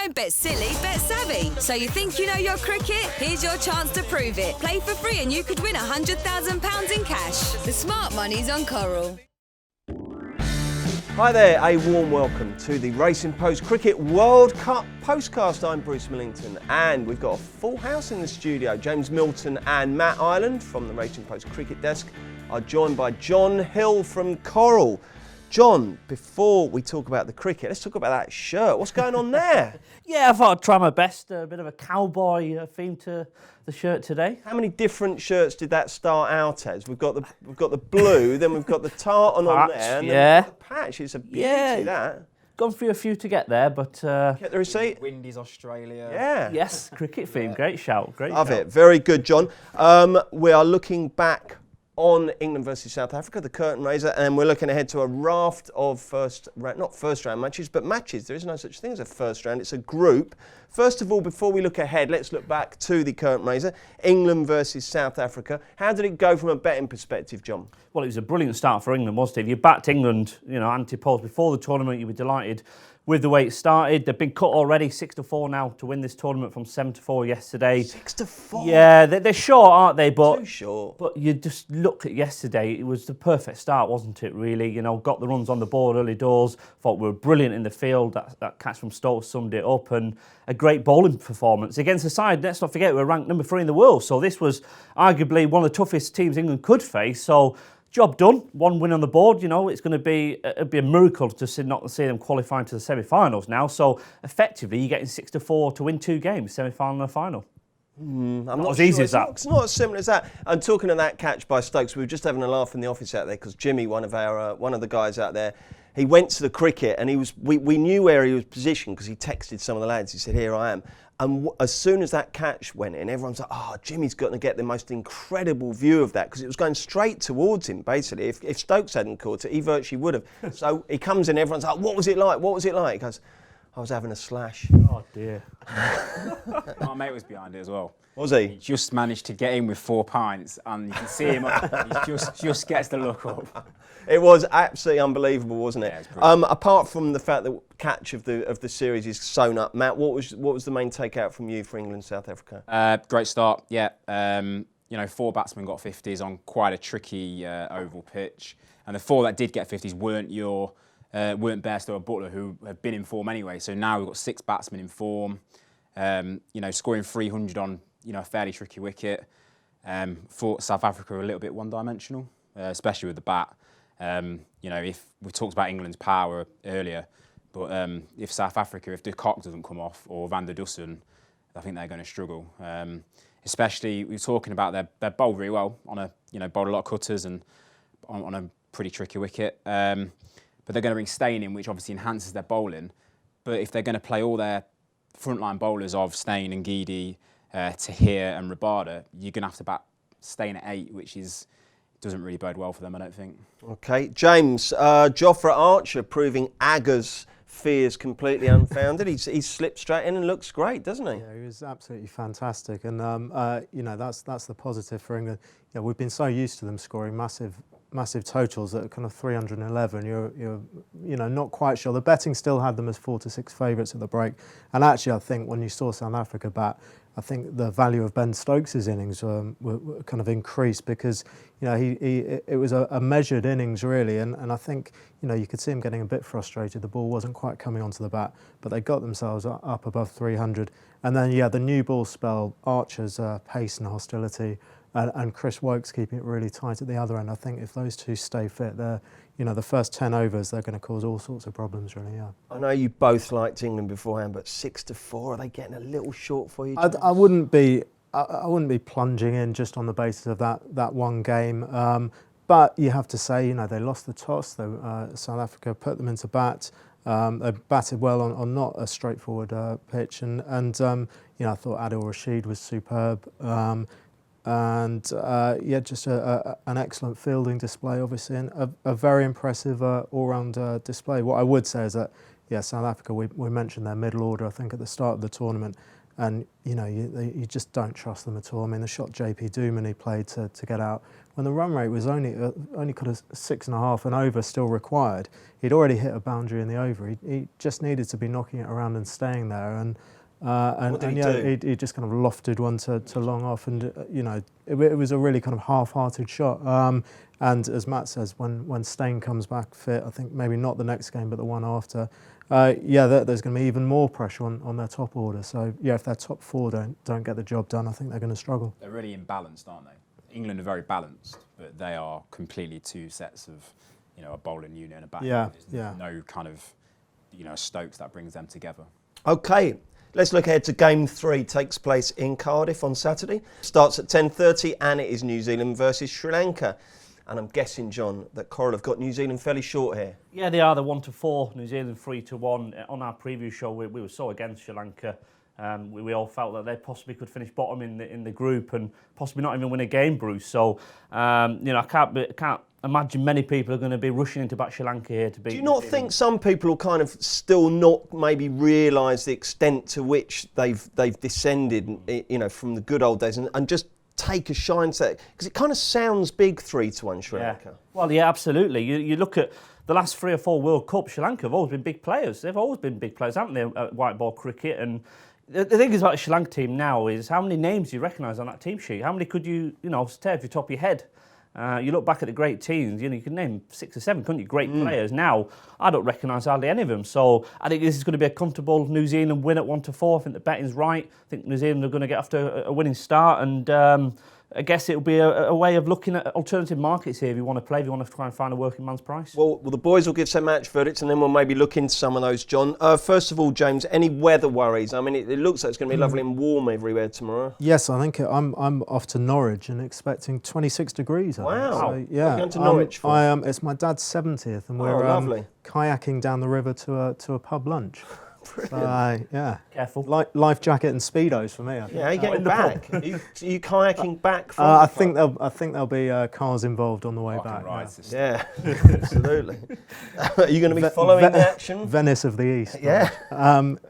Don't bet silly, bet savvy. So you think you know your cricket? Here's your chance to prove it. Play for free and you could win £100,000 in cash. The smart money's on Coral. Hi there, a warm welcome to the Racing Post Cricket World Cup Postcast. I'm Bruce Millington and we've got a full house in the studio. James Milton and Matt Ireland from the Racing Post Cricket Desk are joined by John Hill from Coral. John, before we talk about the cricket, let's talk about that shirt. What's going on there? Yeah, I thought I'd try my best. A bit of a cowboy theme to the shirt today. How many different shirts did that start out as? We've got the blue, then we've got the tartan on there, and then we've got the patch. It's a beauty, that. Gone through a few to get there, but... Get the receipt? Windies, Australia. Yeah. Yes, cricket theme. Great shout. Love it. Very good, John. We are looking back on England versus South Africa, the curtain raiser, and we're looking ahead to a raft of not first round matches, but matches. There is no such thing as a first round, it's a group. First of all, before we look ahead, let's look back to the curtain raiser, England versus South Africa. How did it go from a betting perspective, John? Well, it was a brilliant start for England, wasn't it? If you backed England, ante-polls before the tournament, you were delighted with the way it started. They've been cut already, 6-4 now to win this tournament from 7-4 yesterday. 6-4? Yeah, they're short, aren't they? But too short. But you just look at yesterday, it was the perfect start, wasn't it, really? Got the runs on the board early doors, thought we were brilliant in the field. That catch from Stokes summed it up, and a great bowling performance against a side, let's not forget, we're ranked number 3 in the world. So this was arguably one of the toughest teams England could face. So job done, one win on the board. It's going to be a miracle to not see them qualifying to the semi-finals now. So effectively, you're getting 6-4 to win 2 games, semi-final and a final. I'm not as sure. easy as that. It's not as simple as that. And talking of that catch by Stokes, we were just having a laugh in the office out there because Jimmy, one of the guys out there, he went to the cricket and we knew where he was positioned because he texted some of the lads. He said, "Here I am." And as soon as that catch went in, everyone's like, "Oh, Jimmy's going to get the most incredible view of that," because it was going straight towards him, basically. If Stokes hadn't caught it, he virtually would have. So he comes in, everyone's like, "What was it like? What was it like?" He goes, "I was having a slash." Oh, dear. My mate was behind it as well. Was he? He just managed to get in with 4 pints, and you can see him, he just gets the look up. It was absolutely unbelievable, wasn't it? Yeah, apart from the fact that catch of the series is sewn up, Matt, what was the main takeout from you for England, South Africa? Great start, yeah. 4 batsmen got 50s on quite a tricky oval pitch, and the 4 that did get 50s weren't Bairstow or Butler, who have been in form anyway. So now we've got 6 batsmen in form. Scoring 300 on a fairly tricky wicket. Thought South Africa were a little bit one-dimensional, especially with the bat. If we talked about England's power earlier, but if South Africa, if de Kock doesn't come off or Van der Dussen, I think they're going to struggle. Especially, we were talking about they're bowled very well on bowled a lot of cutters and on a pretty tricky wicket. But they're going to bring Steyn in, which obviously enhances their bowling. But if they're going to play all their frontline bowlers of Steyn and Geedy, Tahir and Rabada, you're going to have to bat Steyn at 8, which doesn't really bode well for them, I don't think. Okay, James, Jofra Archer proving Agger's fears completely unfounded. He's slipped straight in and looks great, doesn't he? Yeah, he was absolutely fantastic, and that's the positive for England. We've been so used to them scoring massive totals at kind of 311. You're not quite sure. The betting still had them as 4-6 favourites at the break, and actually I think when you saw South Africa bat, I think the value of Ben Stokes' innings were kind of increased because it was a measured innings really, and I think you could see him getting a bit frustrated. The ball wasn't quite coming onto the bat, but they got themselves up above 300. And then the new ball spell, Archer's pace and hostility, and Chris Wokes keeping it really tight at the other end. I think if those two stay fit, they're the first 10 overs, they're going to cause all sorts of problems, really, yeah. I know you both liked England beforehand, but 6-4, are they getting a little short for you? I wouldn't be plunging in just on the basis of that one game. But you have to say, they lost the toss. South Africa put them into bat. They batted well on not a straightforward pitch, and I thought Adil Rashid was superb. Just an excellent fielding display, obviously, and a very impressive all-round display. What I would say is that, South Africa, we mentioned their middle order, I think, at the start of the tournament. and you just don't trust them at all. I mean, the shot JP Duminy played to get out, when the run rate was only kind of 6.5 and over still required, he'd already hit a boundary in the over. He just needed to be knocking it around and staying there. And he just kind of lofted one to long off, and it was a really kind of half-hearted shot. And as Matt says, when Steyn comes back fit, I think maybe not the next game, but the one after, there's going to be even more pressure on their top order. So if their top four don't get the job done, I think they're going to struggle. They're really imbalanced, aren't they? England are very balanced, but they are completely two sets of, a bowling unit and a batting unit. There's no kind of, Stokes that brings them together. Okay. Let's look ahead to Game 3. Takes place in Cardiff on Saturday. Starts at 10:30 and it is New Zealand versus Sri Lanka. And I'm guessing, John, that Coral have got New Zealand fairly short here. Yeah, they are. They're 1-4, New Zealand 3-1. On our preview show, we were so against Sri Lanka. We all felt that they possibly could finish bottom in the group and possibly not even win a game, Bruce. So, I can't imagine many people are going to be rushing into back Sri Lanka here to beat. Do you not think some people will kind of still not maybe realise the extent to which they've descended, from the good old days and just take a shine set? Because it kind of sounds big, 3-1 Sri Lanka. Well, yeah, absolutely. You look at the last 3 or 4 World Cups, Sri Lanka have always been big players. They've always been big players, haven't they, at white ball cricket? And the thing is about the Sri Lanka team now is how many names do you recognise on that team sheet? How many could you, say off the top of your head? You look back at the great teams, you can name 6 or 7, couldn't you? Great players. Now, I don't recognise hardly any of them. So I think this is going to be a comfortable New Zealand win at 1-4. I think the betting's right. I think New Zealand are going to get off to a winning start. And I guess it'll be a way of looking at alternative markets here if you want to play, if you want to try and find a working man's price. Well, the boys will give some match verdicts and then we'll maybe look into some of those, John. First of all, James, any weather worries? I mean, it looks like it's going to be lovely and warm everywhere tomorrow. Yes, I think I'm off to Norwich and expecting 26 degrees. Wow. So, yeah. What are you going to Norwich for? It's my dad's 70th and we're lovely. kayaking down the river to a pub lunch. Brilliant. Careful. Life jacket and speedos for me. I think. Yeah, how are you getting back? Are you kayaking back from I think there'll be cars involved on the way back. Yeah, absolutely. Are you going to be following the action? Venice of the East. Yeah.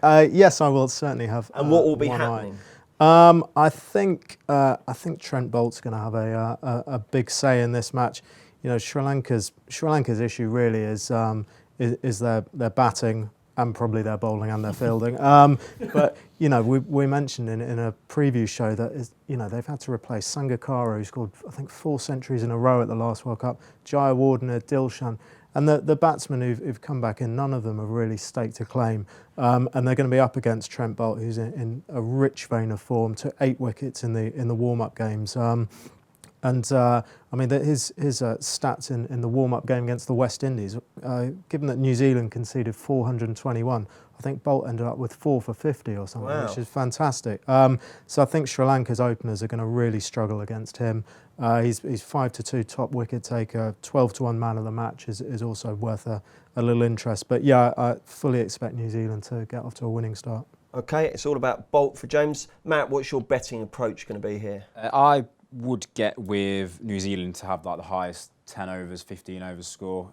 Yes, I will certainly have. And what will be happening? I think Trent Bolt's going to have a big say in this match. Sri Lanka's issue really is their batting. And probably their bowling and their fielding. But, we mentioned in a preview show that, they've had to replace Sangakkara, who scored, I think, 4 centuries in a row at the last World Cup, Jayawardene, Dilshan. And the batsmen who've come back in, none of them have really staked a claim. And they're going to be up against Trent Bolt, who's in a rich vein of form, took 8 wickets in the warm-up games. His stats in the warm-up game against the West Indies, given that New Zealand conceded 421, I think Bolt ended up with 4 for 50 or something, wow. Which is fantastic. So I think Sri Lanka's openers are going to really struggle against him. He's 5-2 top wicket taker, 12-1 man of the match is also worth a little interest. But yeah, I fully expect New Zealand to get off to a winning start. Okay, it's all about Bolt for James. Matt, what's your betting approach going to be here? I would get with New Zealand to have the highest 10 overs, 15 overs score.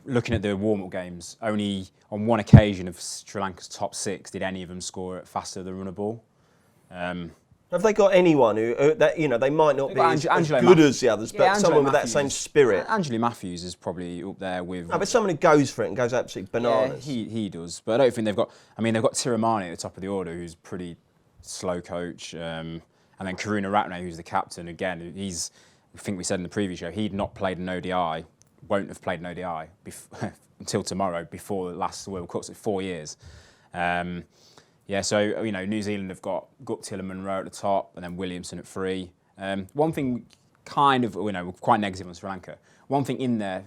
Looking at the warm-up games, only on one occasion of Sri Lanka's top 6 did any of them score it faster than run a ball. Have they got anyone who they might not be as good as the others, but someone with that same spirit? Angelo Matthews is probably up there with. No, but someone who goes for it and goes absolutely bananas. Yeah, he does. But I don't think they've got. I mean, they've got Tiramani at the top of the order, who's pretty slow coach, and then Karuna Ratne, who's the captain. Again, I think we said in the previous show, he'd not played an ODI, won't have played an ODI until tomorrow, before the last World Cup, so 4 years. So New Zealand have got Guptill and Munro at the top, and then Williamson at 3. One thing, we're quite negative on Sri Lanka. One thing in their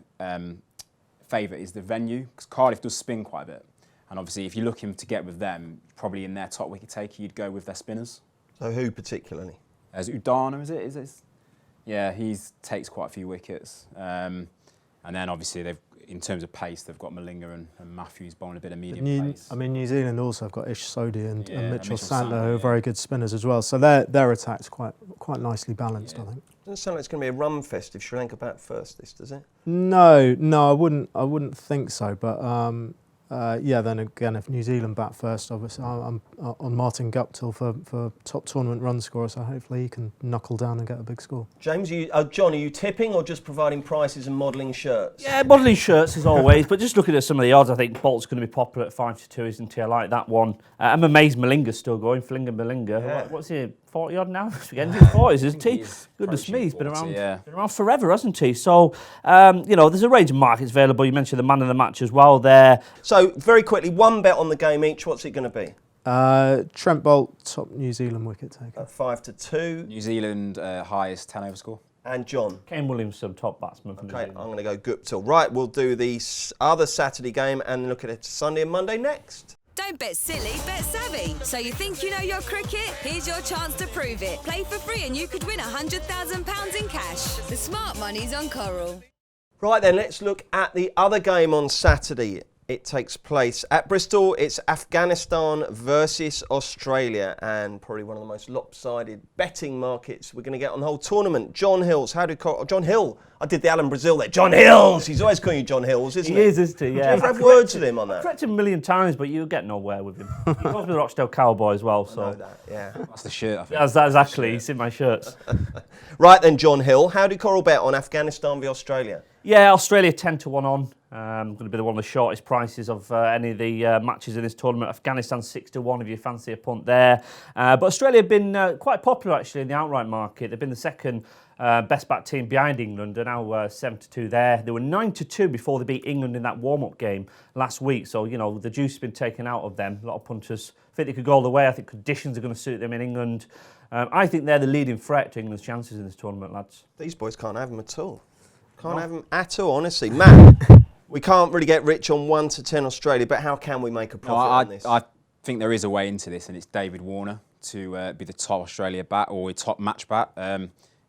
favour is the venue, because Cardiff does spin quite a bit, and obviously if you're looking to get with them, probably in their top wicket taker, you'd go with their spinners. So who particularly? As Udana, is it? Yeah, he takes quite a few wickets, and then obviously in terms of pace, they've got Malinga and Matthews bowling a bit of medium pace. I mean, New Zealand also have got Ish Sodhi and Mitchell Santner, who are very good spinners as well. So their attack's quite nicely balanced, I think. Doesn't sound like it's going to be a run fest if Sri Lanka bat first, does it? No, I wouldn't think so. But then again, if New Zealand bat first, obviously I'm on Martin Guptill for top tournament run scorer, so hopefully he can knuckle down and get a big score. James, John, are you tipping or just providing prices and modelling shirts? Yeah, modelling shirts as always, but just looking at some of the odds, I think Bolt's going to be popular at 5-2, isn't he? I like that one. I'm amazed Malinga's still going, Malinga. Yeah. What's he, 40 odd now? Again, 40s, isn't he? Goodness me, he's been around forever, hasn't he? So, there's a range of markets available. You mentioned the man of the match as well there. So, very quickly, one bet on the game each. What's it going to be? Trent Bolt, top New Zealand wicket taker. At 5-2. New Zealand highest 10 over score. And John? Kane Williamson, top batsman. Okay, I'm going to go Guptill. Right, we'll do the other Saturday game and look at it Sunday and Monday next. Don't bet silly, bet savvy. So you think you know your cricket? Here's your chance to prove it. Play for free and you could win £100,000 in cash. The smart money's on Coral. Right then, let's look at the other game on Saturday. It takes place at Bristol. It's Afghanistan versus Australia, and probably one of the most lopsided betting markets we're going to get on the whole tournament. John Hills, John Hill. I did the Alan Brazil there. John Hills. He's always calling you John Hills, isn't he? He is, isn't he? Yeah. Do you ever have words with him on that? I've corrected him a million times, but you'll get nowhere with him. He goes with the Rochdale Cowboy as well. So. I know that, yeah. That's the shirt, I think. That's exactly. He's in my shirts. Right then, John Hill. How do Coral bet on Afghanistan v Australia? Yeah, Australia 10-1 on. Going to be one of the shortest prices of any of the matches in this tournament. Afghanistan 6-1 if you fancy a punt there. But Australia have been quite popular actually in the outright market. They've been the second best bat team behind England. They're now 7-2 there. They were 9-2 before they beat England in that warm-up game last week. So, the juice has been taken out of them. A lot of punters think they could go all the way. I think conditions are going to suit them in England. I think they're the leading threat to England's chances in this tournament, lads. These boys can't have them at all. Can't have them at all, honestly. Matt, we can't really get rich on 1-10 Australia, but how can we make a profit on this? I think there is a way into this, and it's David Warner to be the top Australia bat or top match bat.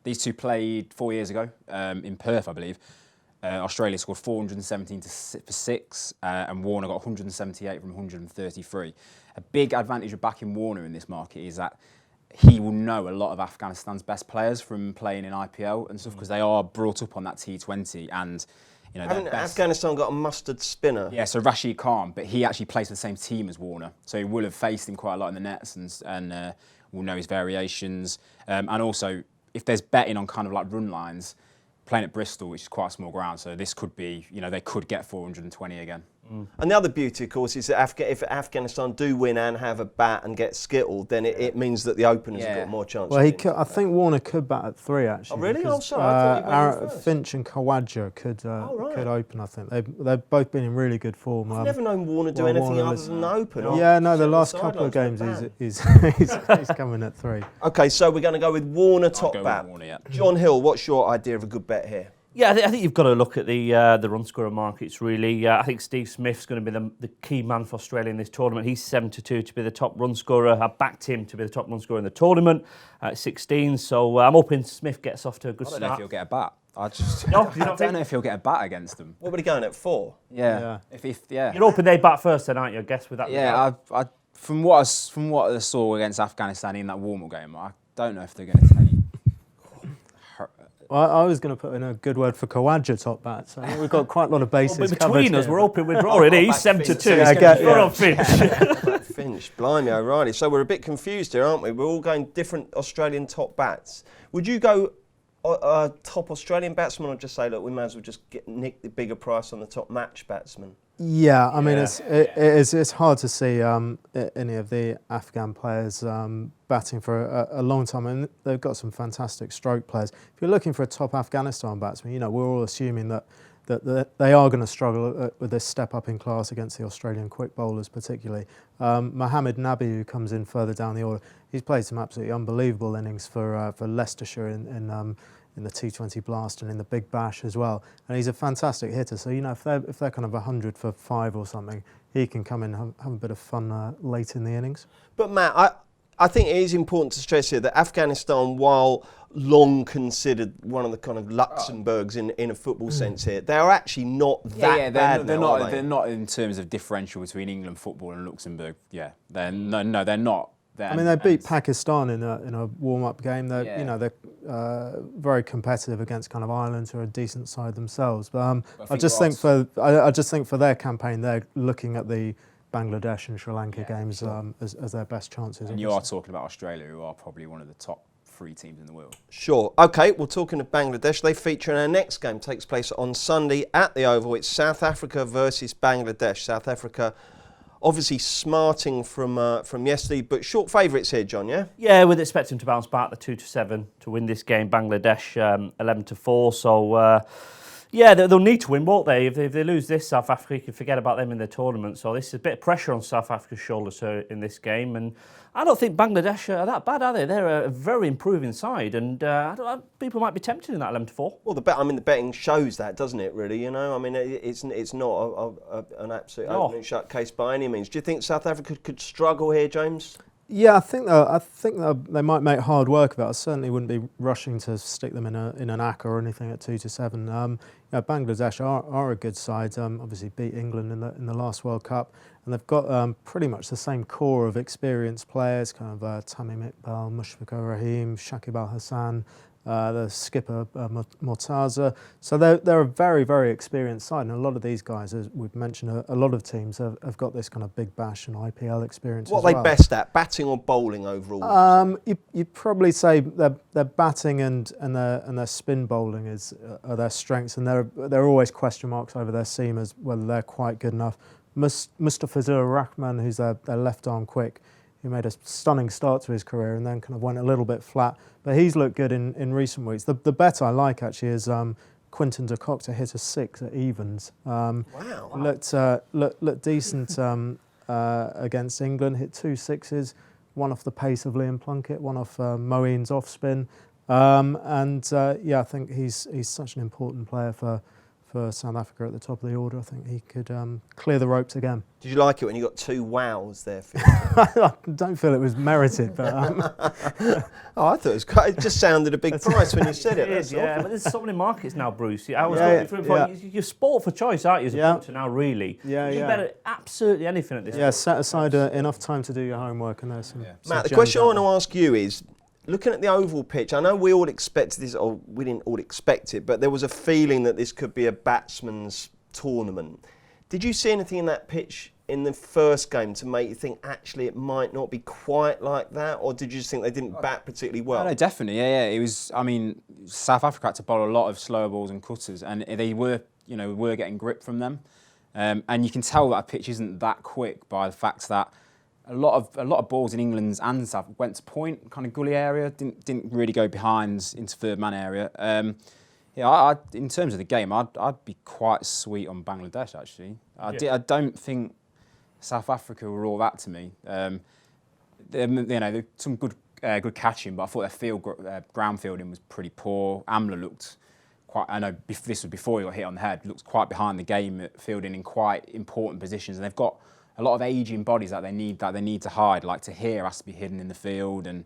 These two played 4 years ago in Perth, I believe. Australia scored 417 for 6, and Warner got 178 from 133. A big advantage of backing Warner in this market is that he will know a lot of Afghanistan's best players from playing in IPL and stuff, because they are brought up on that T20, and haven't Afghanistan got a mustard spinner? Yeah, so Rashid Khan, but he actually plays for the same team as Warner, so he will have faced him quite a lot in the nets and will know his variations. And also, if there's betting on kind of like run lines, playing at Bristol, which is quite a small ground, so this could be, they could get 420 again. And the other beauty, of course, is that if Afghanistan do win and have a bat and get skittled, then it means that the openers have got more chance. Well, I think Warner could bat at 3 actually. Oh, really? Oh, sorry. I thought he went Finch and Khawaja could open. I think they've both been in really good form. I've never known Warner do anything other than open. Yeah, no, the last couple of games he's coming at 3. Okay, so we're going to go with Warner top bat. Warner, yeah. John Hill, what's your idea of a good bet here? Yeah, I think you've got to look at the run scorer markets, really. I think Steve Smith's going to be the key man for Australia in this tournament. He's 7-2 to be the top run scorer. I backed him to be the top run scorer in the tournament at 16. So I'm hoping Smith gets off to a good start. I don't know if he'll get a bat. I don't know if he'll get a bat against them. What would he going at 4? Yeah. You're hoping they bat first then, aren't you, I guess, with that? Yeah, from what I saw against Afghanistan in that warm-up game, I don't know if they're going to take... Well, I was going to put in a good word for Khawaja top bat, so we've got quite a lot of bases covered. Between us, we're hoping we're drawing. He's 7-2. You're on Finch. Finch, blimey O'Reilly. So we're a bit confused here, aren't we? We're all going different Australian top bats. Would you go top Australian batsman, or just say, look, we may as well just nick the bigger price on the top match batsman? Yeah, I mean, it's hard to see any of the Afghan players batting for a long time, and they've got some fantastic stroke players. If you're looking for a top Afghanistan batsman, we're all assuming that they are going to struggle with this step up in class against the Australian quick bowlers, particularly. Mohammed Nabi, who comes in further down the order, he's played some absolutely unbelievable innings for Leicestershire in the T20 Blast and in the Big Bash as well, and he's a fantastic hitter. So if they're kind of 100 for 5 or something, he can come in and have a bit of fun late in the innings. But Matt, I think it is important to stress here that Afghanistan, while long considered one of the kind of Luxembourgs in a football sense here, they are actually not that bad. They're not in terms of differential between England football and Luxembourg. Yeah, they're not. then. I mean, they beat Pakistan in a warm-up game. They're very competitive against kind of Ireland, who are a decent side themselves. But I just think for their campaign, they're looking at the Bangladesh and Sri Lanka games as their best chances. And you are talking about Australia, who are probably one of the top 3 teams in the world. Sure. Okay, well, talking of Bangladesh, they feature in our next game. Takes place on Sunday at the Oval. It's South Africa versus Bangladesh. South Africa obviously smarting from yesterday, but short favourites here, John, yeah? Yeah, we'd expect them to bounce back the 2-7 to win this game. Bangladesh 11-4. So, they'll need to win, won't they? If they lose this, South Africa, you can forget about them in the tournament. So this is a bit of pressure on South Africa's shoulders in this game. And I don't think Bangladesh are that bad, are they? They're a very improving side, and people might be tempted in that 11-4. Well, the betting shows that, doesn't it? Really, you know. I mean, it's not an absolute open and shut case by any means. Do you think South Africa could struggle here, James? Yeah, I think they might make hard work of it. I certainly wouldn't be rushing to stick them in an ACC or anything at 2-7. Bangladesh are a good side. Obviously beat England in the last World Cup, and they've got pretty much the same core of experienced players, kind of Tamim Iqbal, Mushfiqur Rahim, Shakib Al Hassan, the skipper Mortaza. So they're a very, very experienced side, and a lot of these guys, as we've mentioned, a lot of teams have got this kind of big bash and IPL experience. What are they best at, batting or bowling overall? You'd probably say their batting and their spin bowling are their strengths, and there are always question marks over their seamers whether they're quite good enough. Mustafizur Rahman, who's their left arm quick, who made a stunning start to his career and then kind of went a little bit flat. But he's looked good in recent weeks. The bet I like actually is Quinton de Kock to hit a 6 at evens. Wow. Looked decent against England, hit 2 6s, one off the pace of Liam Plunkett, one off Moeen's off spin. I think he's such an important player for South Africa at the top of the order. I think he could clear the ropes again. Did you like it when you got 2 wows there, Phil? I don't feel it was merited, but... I thought it just sounded a big price when you said it. It is, but there's so many markets now, Bruce. I was looking for you're sport for choice, aren't you, as a punter now, really? You better absolutely anything at this point. Yeah, set aside enough time to do your homework, and there's some... Matt, the question I want to ask you is, looking at the Oval pitch, I know we all expected this, or we didn't all expect it, but there was a feeling that this could be a batsman's tournament. Did you see anything in that pitch in the first game to make you think actually it might not be quite like that, or did you just think they didn't bat particularly well? No, definitely, It was. I mean, South Africa had to bowl a lot of slower balls and cutters, and they were getting grip from them, and you can tell that a pitch isn't that quick by the fact that a lot of balls in England's and South went to point, kind of gully area, didn't really go behind into third man area. In terms of the game, I'd be quite sweet on Bangladesh actually. I don't think South Africa were all that to me. There's some good catching, but I thought their ground fielding was pretty poor. Amla looked quite. I know this was before he got hit on the head. Looked quite behind the game at fielding in quite important positions, and they've got a lot of ageing bodies that they need to hide. Like Tahir has to be hidden in the field, and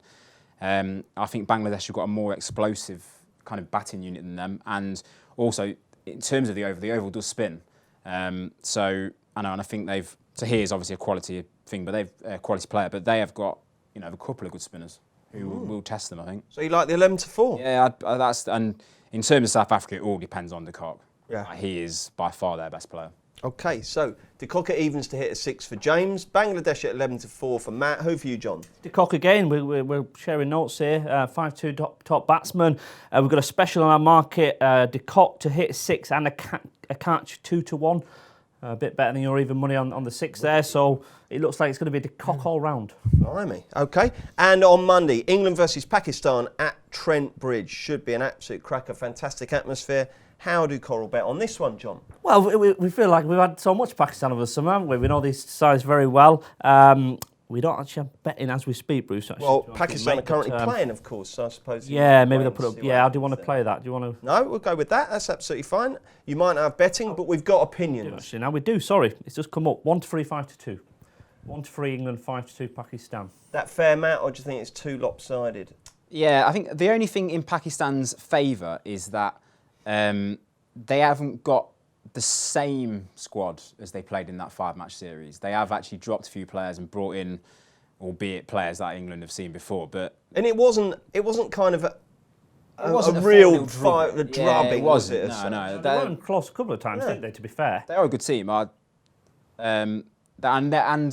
I think Bangladesh have got a more explosive kind of batting unit than them. And also in terms of the oval does spin. So I know, and I think Tahir's obviously a quality thing, but they've a quality player, but they have got a couple of good spinners who will test them, I think. So you like the 11-4? Yeah, and in terms of South Africa, it all depends on de Kock. Yeah, he is by far their best player. Okay, so de Kock at evens to hit a 6 for James, Bangladesh at 11-4 for Matt. Who for you, John? De Kock again. We're sharing notes here. 5-2 top batsman. We've got a special on our market. De Kock to hit a 6 and a catch 2-1. A bit better than your even money on the 6 there. So it looks like it's going to be de Kock all round. Blimey. Okay. And on Monday, England versus Pakistan at Trent Bridge. Should be an absolute cracker. Fantastic atmosphere. How do Coral bet on this one, John? Well, we feel like we've had so much Pakistan over the summer, haven't we? We know these sides very well. We don't actually have betting as we speak, Bruce. Actually, well, Pakistan are currently playing, of course, so I suppose... Yeah, maybe they'll put up... Yeah, how do you want to play that? Do you want to... No, we'll go with that. That's absolutely fine. You might not have betting, but we've got opinions. Actually, now we do. Sorry, it's just come up. 1-3, 5-2. 1-3 England, 5-2 Pakistan. That fair, Matt, or do you think it's too lopsided? Yeah, I think the only thing in Pakistan's favour is that they haven't got the same squad as they played in that 5-match series. They have actually dropped a few players and brought in albeit players that England have seen before. But And it wasn't kind of a wasn't real 4-0 drubbing, it was wasn't. it? No, no. They were close a couple of times, didn't they, to be fair? They are a good team. And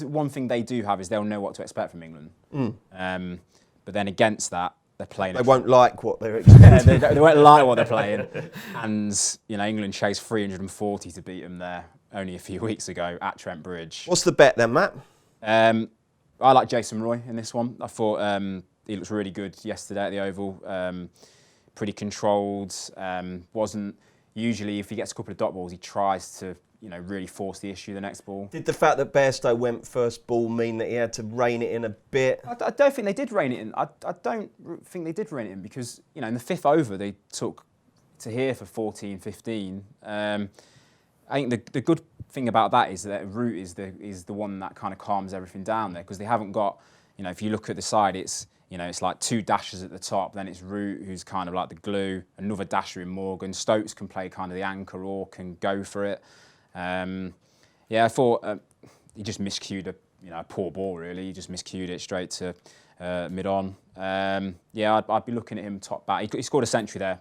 one thing they do have is they'll know what to expect from England. But then against that, they're playing. They won't like what they're expecting. they won't like what they're playing. And England chased 340 to beat them there only a few weeks ago at Trent Bridge. What's the bet then, Matt? I like Jason Roy in this one. I thought he looks really good yesterday at the Oval. Pretty controlled. Wasn't usually, if he gets a couple of dot balls, he tries to really force the issue the next ball. Did the fact that Bairstow went first ball mean that he had to rein it in a bit? I don't think they did rein it in. I don't think they did rein it in because, in the fifth over, they took to here for 14-15. I think the good thing about that is that Root is the one that kind of calms everything down there because they haven't got, if you look at the side, it's like two dashers at the top, then it's Root who's kind of like the glue, another dasher in Morgan. Stokes can play kind of the anchor or can go for it. I thought he just miscued a poor ball really. He just miscued it straight to mid-on. I'd be looking at him top back. He scored a century there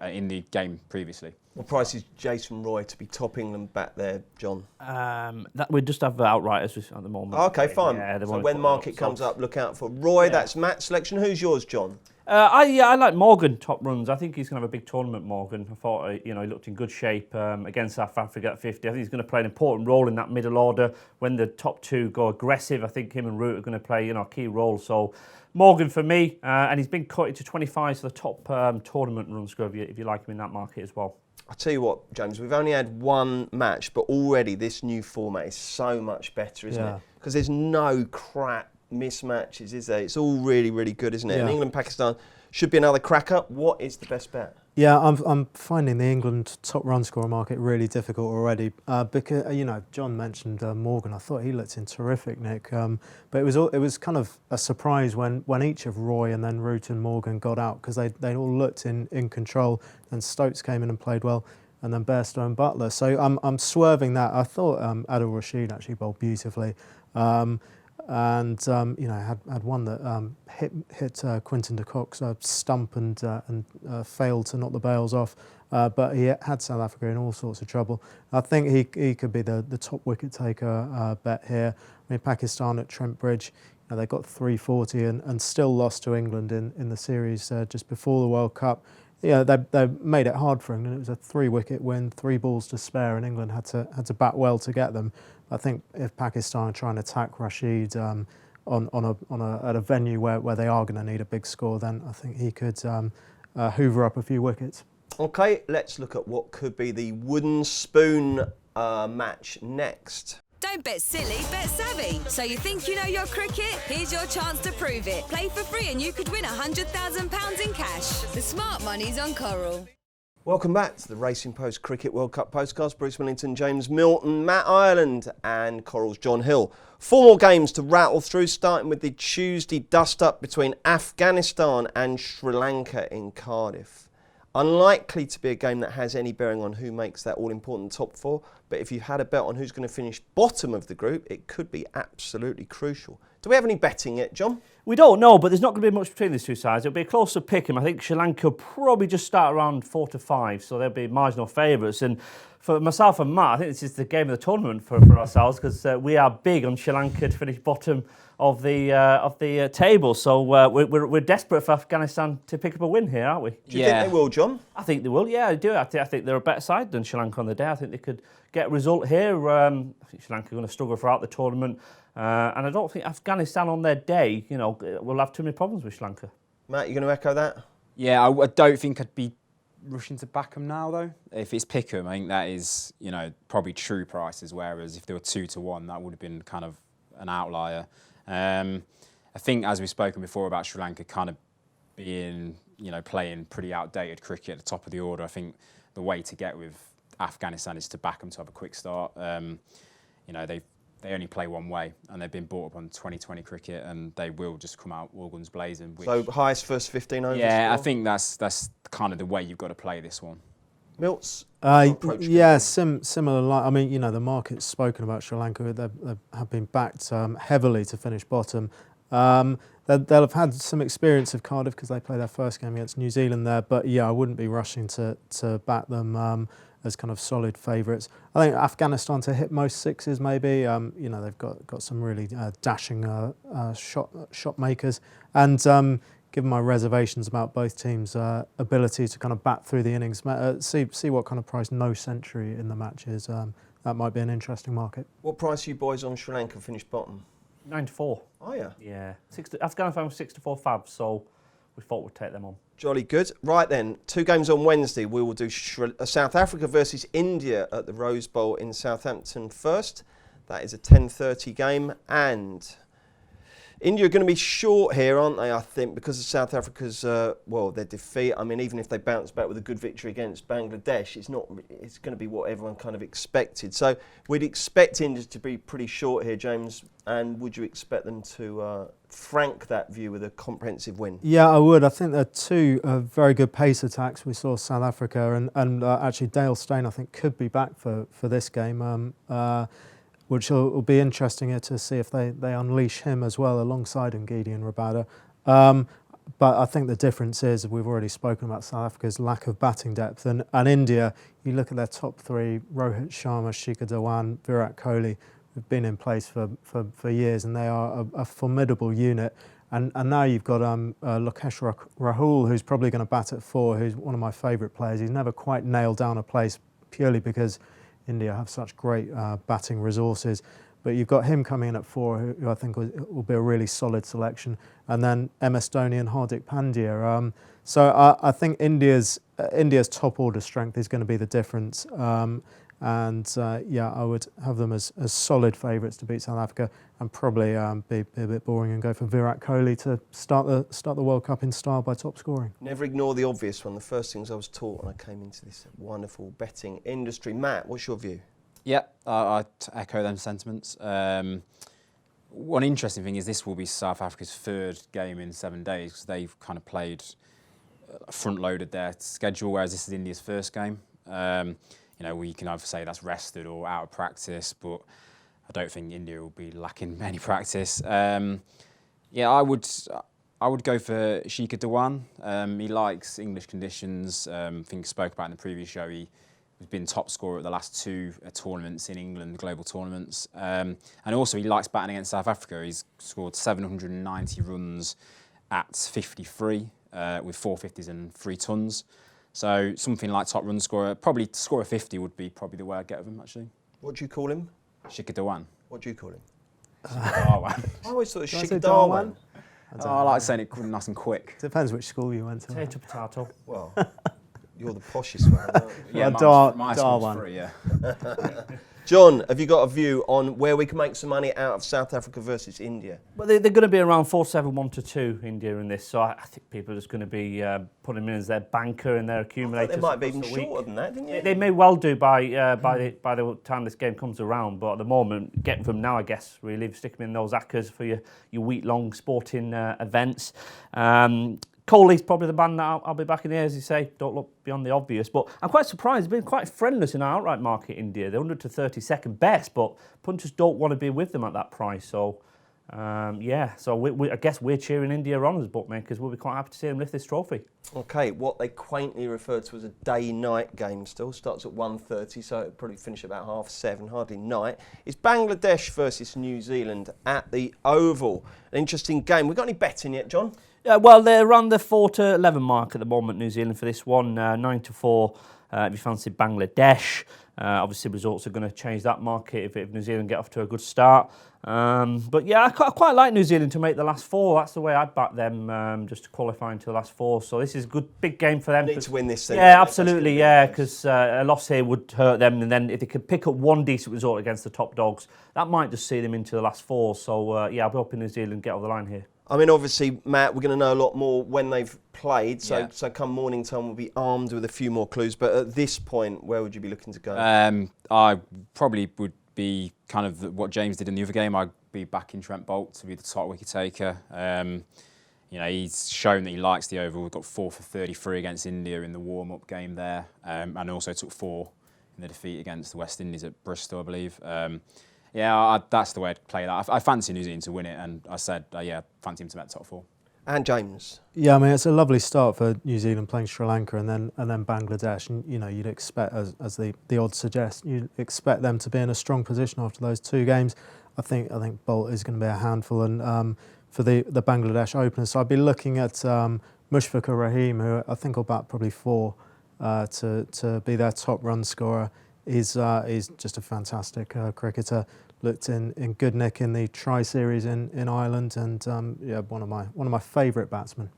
in the game previously. What price is Jason Roy to be top England back there, John? That we just have outrighters at the moment. Okay, fine. Yeah, so when market comes up, look out for Roy. Yeah. That's Matt's selection. Who's yours, John? I like Morgan top runs. I think he's going to have a big tournament, Morgan. I thought he looked in good shape against South Africa at 50. I think he's going to play an important role in that middle order when the top two go aggressive. I think him and Root are going to play a key role. So Morgan for me, and he's been cut to 25 to the top tournament run score if you like him in that market as well. I'll tell you what, James, we've only had one match, but already this new format is so much better, isn't it? Because there's no crap mismatches, is there? It's all really, really good, isn't it? And England-Pakistan should be another cracker. What is the best bet? Yeah, I'm finding the England top run scorer market really difficult already because John mentioned Morgan. I thought he looked in terrific nick, but it was kind of a surprise when each of Roy and then Root and Morgan got out because they all looked in control. Then Stokes came in and played well, and then Bairstow and Butler. So I'm swerving that. I thought Adil Rashid actually bowled beautifully. And had one that hit Quinton de Kock's stump and failed to knock the bails off, but he had South Africa in all sorts of trouble. I think he could be the top wicket taker bet here. I mean, Pakistan at Trent Bridge, they got 340 and still lost to England in the series just before the World Cup. They made it hard for England. It was a 3-wicket win, 3 balls to spare, and England had to bat well to get them. I think if Pakistan are trying to attack Rashid at a venue where they are going to need a big score, then I think he could hoover up a few wickets. Okay, let's look at what could be the wooden spoon match next. Don't bet silly, bet savvy. So you think you know your cricket? Here's your chance to prove it. Play for free and you could win £100,000 in cash. The smart money's on Coral. Welcome back to the Racing Post Cricket World Cup Postcast. Bruce Millington, James Milton, Matt Ireland and Coral's John Hill. 4 more games to rattle through, starting with the Tuesday dust-up between Afghanistan and Sri Lanka in Cardiff. Unlikely to be a game that has any bearing on who makes that all-important top 4, but if you had a bet on who's going to finish bottom of the group, it could be absolutely crucial. Do we have any betting yet, John? We don't know, but there's not going to be much between these two sides. It'll be a closer pick 'em. I think Sri Lanka will probably just start around 4-5, so they'll be marginal favourites. And for myself and Matt, I think this is the game of the tournament for ourselves because we are big on Sri Lanka to finish bottom of the table. So we're desperate for Afghanistan to pick up a win here, aren't we? Do you think they will, John? I think they will. Yeah, I do. I think they're a better side than Sri Lanka on the day. I think they could get a result here. I think Sri Lanka are going to struggle throughout the tournament, and I don't think Afghanistan on their day, will have too many problems with Sri Lanka. Matt, you going to echo that? Yeah, I don't think I'd be rushing to back them now though. If it's pick 'em, I think that is probably true prices. Whereas if they were 2-1, that would have been kind of an outlier. I think, as we've spoken before about Sri Lanka kind of being, playing pretty outdated cricket at the top of the order, I think the way to get with Afghanistan is to back them to have a quick start. They only play one way, and they've been brought up on 2020 cricket, and they will just come out all guns blazing. So highest first 15 overs? Yeah, I think that's kind of the way you've got to play this one. Milts? Similar. I mean, the market's spoken about Sri Lanka. They have been backed heavily to finish bottom, They'll have had some experience of Cardiff because they played their first game against New Zealand there. But yeah, I wouldn't be rushing to back them as kind of solid favourites. I think Afghanistan to hit most sixes maybe. They've got some really dashing shot makers. And given my reservations about both teams' ability to kind of bat through the innings, see what kind of price no century in the match is. That might be an interesting market. What price are you boys on Sri Lanka finished bottom? 9-4. Oh yeah. Yeah. Afghanistan was 6-4 fab, so we thought we'd take them on. Jolly good. Right then, 2 games on Wednesday. We will do South Africa versus India at the Rose Bowl in Southampton first. That is a 10:30 game, and India are going to be short here, aren't they, I think, because of South Africa's, their defeat. I mean, even if they bounce back with a good victory against Bangladesh, it's going to be what everyone kind of expected. So we'd expect India to be pretty short here, James, and would you expect them to frank that view with a comprehensive win? Yeah, I would. I think they're 2 very good pace attacks. We saw South Africa, and actually Dale Steyn, I think, could be back for this game. Which will be interesting here to see if they unleash him as well alongside Ngidi and Rabada. But I think the difference is, we've already spoken about South Africa's lack of batting depth. And India, you look at their top 3, Rohit Sharma, Shikhar Dhawan, Virat Kohli, who've been in place for years, and they are a formidable unit. And now you've got Lokesh Rahul, who's probably going to bat at 4, who's one of my favourite players. He's never quite nailed down a place purely because India have such great batting resources, but you've got him coming in at 4, who I think will be a really solid selection, and then MS Dhoni and Hardik Pandya. So I think India's top order strength is going to be the difference, I would have them as solid favourites to beat South Africa, and probably be a bit boring and go for Virat Kohli to start the World Cup in style by top scoring. Never ignore the obvious one. The first things I was taught when I came into this wonderful betting industry. Matt, what's your view? Yeah, I echo them sentiments. One interesting thing is this will be South Africa's 3rd game in 7 days, because they've kind of played front-loaded their schedule, whereas this is India's first game. We can either say that's rested or out of practice, but I don't think India will be lacking any practice. I would go for Shikhar Dhawan. He likes English conditions. I think I spoke about in the previous show. He's been top scorer at the last 2 tournaments in England, global tournaments. And also he likes batting against South Africa. He's scored 790 runs at 53 with 450s and 3 tons. So something like top run scorer, probably to score a 50 would be probably the way I'd get of him, actually. What do you call him? Shikhar Dhawan. What do you call him? Dhawan. I always thought it was Did I say Shikhar Dhawan. I like saying it nice and quick. Depends which school you went to. Potato. Well, you're the poshest one, aren't you? Yeah, my school's free, yeah. John, have you got a view on where we can make some money out of South Africa versus India? Well, they're going to be around 4-7, 1-2, India in this, so I think people are just going to be putting them in as their banker and their accumulators. They might be even shorter than that, didn't you? They may well do by the time this game comes around, but at the moment, get them now, I guess, really. Stick them in those ACCAs for your week-long sporting events. Kohli's probably the man that I'll be backing here, as you say. Don't look beyond the obvious. But I'm quite surprised. They've been quite friendless in our outright market, India. They're 100 to 32nd best, but punters don't want to be with them at that price. So, So I guess we're cheering India on as bookmakers. We'll be quite happy to see them lift this trophy. OK, what they quaintly refer to as a day-night game still. Starts at 1:30, so it'll probably finish about 7:30, hardly night. It's Bangladesh versus New Zealand at the Oval. An interesting game. We got any betting yet, John? Well, they're around the 4-11 mark at the moment, New Zealand, for this one. 9-4 if you fancy Bangladesh. Obviously, results are going to change that market if New Zealand get off to a good start. But yeah, I quite like New Zealand to make the last 4. That's the way I'd back them, just to qualify into the last 4. So this is a good, big game for them. Need to win this thing. Yeah, absolutely, yeah, because a loss here would hurt them. And then if they could pick up one decent result against the top dogs, that might just see them into the last 4. So I'll be hoping New Zealand get over the line here. I mean, obviously, Matt, we're going to know a lot more when they've played. So come morning time, we'll be armed with a few more clues. But at this point, where would you be looking to go? I probably would be kind of what James did in the other game. I'd be backing Trent Boult to be the top wicket taker. He's shown that he likes the Oval. We've got 4 for 33 against India in the warm-up game there, and also took 4 in the defeat against the West Indies at Bristol, I believe. Yeah, that's the way I'd play that. I fancy New Zealand to win it, and I said, fancy him to make the top 4. And James. Yeah, I mean, it's a lovely start for New Zealand playing Sri Lanka and then Bangladesh. And, you know, you'd expect, as the odds suggest, you'd expect them to be in a strong position after those 2 games. I think Bolt is going to be a handful, and for the Bangladesh opener. So I'd be looking at Mushfiqur Rahim, who I think will bat probably 4 to be their top run scorer. He's just a fantastic cricketer. Looked in good nick in the Tri-Series in Ireland, and one of my favourite batsmen.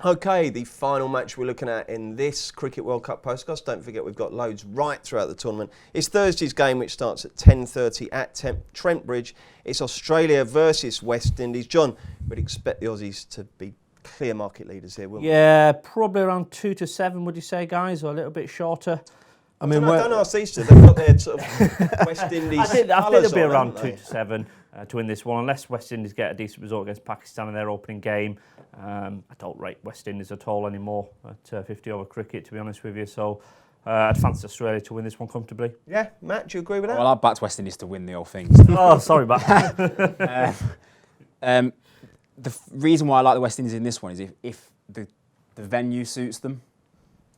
Okay, the final match we're looking at in this Cricket World Cup Postcast. Don't forget we've got loads right throughout the tournament. It's Thursday's game, which starts at 10:30 at Trent Bridge. It's Australia versus West Indies. John, we'd expect the Aussies to be clear market leaders here, wouldn't we? Yeah, probably around 2-7, would you say, guys, or a little bit shorter? I mean, don't ask these two. They've got their sort of West Indies. I think they'll be around 2-7 to win this one, unless West Indies get a decent result against Pakistan in their opening game. I don't rate West Indies at all anymore at 50-over cricket, to be honest with you. So I'd fancy Australia to win this one comfortably. Yeah, Matt, do you agree with that? Well, I'd backed West Indies to win the whole thing. So. Oh, sorry, Matt. The reason why I like the West Indies in this one is if the venue suits them.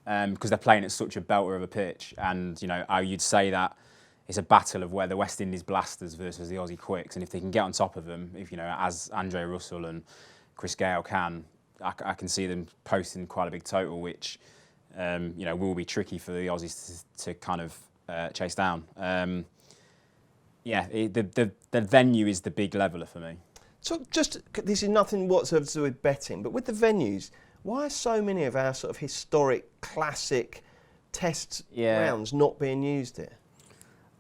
Because they're playing at such a belter of a pitch, and you know how you'd say that it's a battle of where the West Indies blasters versus the Aussie quicks, and if they can get on top of them, if you know as Andre Russell and Chris Gale can, I can see them posting quite a big total, which will be tricky for the Aussies to kind of chase down. The venue is the big leveller for me. So this is nothing whatsoever to do with betting, but with the venues. Why are so many of our sort of historic, classic test rounds not being used here?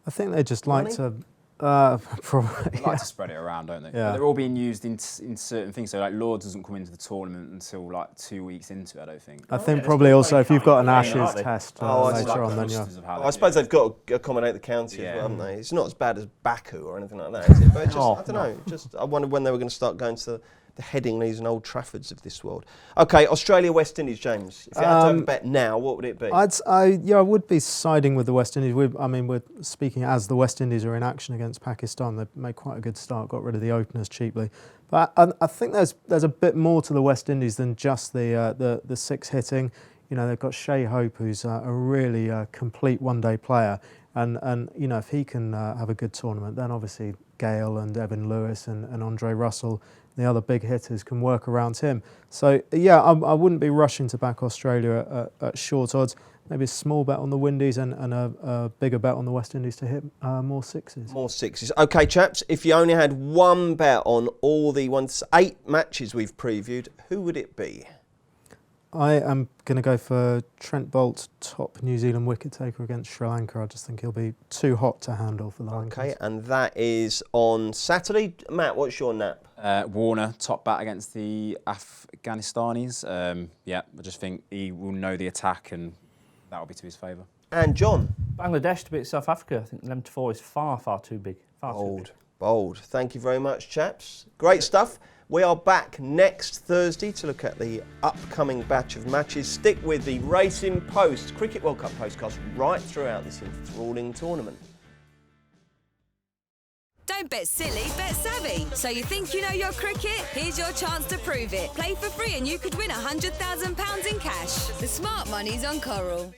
I think they just like to probably. They like to spread it around, don't they? Yeah. But they're all being used in certain things. So like Lords doesn't come into the tournament until like 2 weeks into it, I don't think. I think probably also if you've got an Ashes test later like on, then yeah. I suppose they've got to accommodate the county as well, haven't they? It's not as bad as Baku or anything like that, is it? But I don't know. I wonder when they were going to start going to the Headingleys and Old Traffords of this world. Okay, Australia, West Indies, James. If you had to have a bet now, what would it be? I would be siding with the West Indies. We're speaking as the West Indies are in action against Pakistan. They've made quite a good start, got rid of the openers cheaply. But I think there's a bit more to the West Indies than just the 6 hitting. You know, they've got Shea Hope, who's a really complete one-day player. And you know, if he can have a good tournament, then obviously Gale and Evan Lewis and Andre Russell, the other big hitters, can work around him. So yeah, I wouldn't be rushing to back Australia at short odds. Maybe a small bet on the Windies and a bigger bet on the West Indies to hit more sixes. More sixes. Okay, chaps, if you only had one bet on all the 8 matches we've previewed, who would it be? I am going to go for Trent Boult, top New Zealand wicket taker against Sri Lanka. I just think he'll be too hot to handle for the Lancers. Okay, and that is on Saturday. Matt, what's your nap? Warner, top bat against the Afghanistanis. I just think he will know the attack and that will be to his favour. And John? Bangladesh to beat South Africa. I think 11-4 is far, far too big. Bold. Thank you very much, chaps. Great stuff. We are back next Thursday to look at the upcoming batch of matches. Stick with the Racing Post Cricket World Cup postcast right throughout this enthralling tournament. Don't bet silly, bet savvy. So you think you know your cricket? Here's your chance to prove it. Play for free and you could win £100,000 in cash. The smart money's on Coral.